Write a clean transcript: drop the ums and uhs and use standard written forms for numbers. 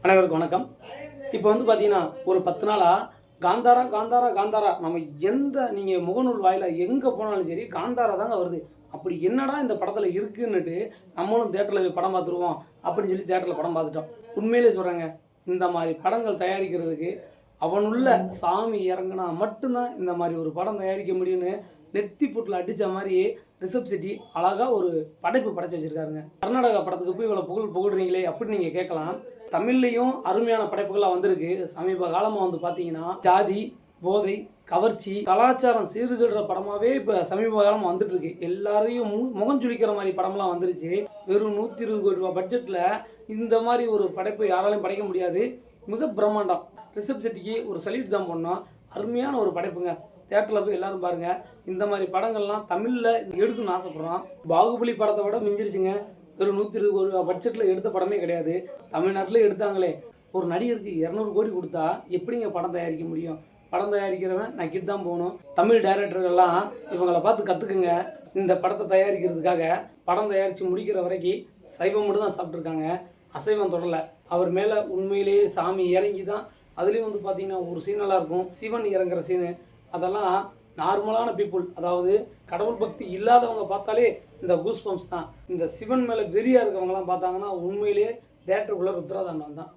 அனைவருக்கும் வணக்கம். இப்போ வந்து பார்த்தீங்கன்னா ஒரு 10 நாளாக காந்தாரா காந்தாரா காந்தாரா நம்ம நீங்கள் முகநூல் வாயில எங்கே போனாலும் சரி காந்தாரா தாங்க வருது. அப்படி என்னடா இந்த படத்தில் இருக்குன்னுட்டு நம்மளும் தேட்டரில் போய் படம் பார்த்துருவோம் அப்படின்னு சொல்லி தேட்டரில் படம் பார்த்துட்டோம். உண்மையிலே சொல்கிறாங்க, இந்த மாதிரி படங்கள் தயாரிக்கிறதுக்கு அவனுள்ள சாமி இறங்கினா மட்டும்தான் இந்த மாதிரி ஒரு படம் தயாரிக்க முடியும்னு நெத்தி புட்டில் அடித்த மாதிரி ரிஷப் செட்டி அழகாக ஒரு படைப்பு படைச்சி வச்சுருக்காருங்க. கர்நாடகா படத்துக்கு போய் இவ்வளோ புகழ்றீங்களே அப்படின்னு நீங்கள் கேட்கலாம். தமிழ்லையும் அருமையான படைப்புகள்லாம் வந்திருக்கு. சமீப காலமாக வந்து பார்த்தீங்கன்னா ஜாதி, போதை, கவர்ச்சி, கலாச்சாரம் சீர்கெடுற படமாகவே இப்போ சமீப காலமாக வந்துட்டு இருக்கு. எல்லாரையும் முகம் சுளிக்கிற மாதிரி படம்லாம் வந்துருச்சு. வெறும் 120 கோடி ரூபா பட்ஜெட்டில் இந்த மாதிரி ஒரு படைப்பு யாராலையும் படைக்க முடியாது. மிக பிரம்மாண்டம். ரிஷப் செட்டிக்கு ஒரு சல்யூட் தான் பண்ணோம். அருமையான ஒரு படைப்புங்க. தேட்டரில் போய் எல்லாரும் பாருங்கள். இந்த மாதிரி படங்கள்லாம் தமிழில் எடுக்கணும்னு ஆசைப்பட்றோம். பாகுபலி படத்தை விட மிஞ்சிருச்சுங்க. வெறும் 120 கோடி ரூபா பட்ஜெட்டில் எடுத்த படமே கிடையாது. தமிழ்நாட்டில் எடுத்தாங்களே. ஒரு நடிகருக்கு 200 கோடி கொடுத்தா எப்படிங்க படம் தயாரிக்க முடியும்? படம் தயாரிக்கிறவன் நான் கிட்ட தான் போகணும். தமிழ் டைரக்டர்கள்லாம் இவங்களை பார்த்து கற்றுக்குங்க. இந்த படத்தை தயாரிக்கிறதுக்காக படம் தயாரித்து முடிக்கிற வரைக்கும் சைவம் மட்டும் தான் சாப்பிட்ருக்காங்க. அசைவம் தொடரலை. அவர் மேலே உண்மையிலேயே சாமி இறங்கி தான். அதுலேயும் வந்து பார்த்தீங்கன்னா ஒரு சீன் நல்லாயிருக்கும். சிவன் இறங்குற சீனு அதெல்லாம் நார்மலான பீப்புள், அதாவது கடவுள் பக்தி இல்லாதவங்க பார்த்தாலே இந்த கூஸ் பம்ப்ஸ் தான். இந்த சிவன் மேலே வெறியாக இருக்கவங்கலாம் பார்த்தாங்கன்னா உண்மையிலேயே தேட்டருக்குள்ளே ருத்ராதாண்டம் தான்.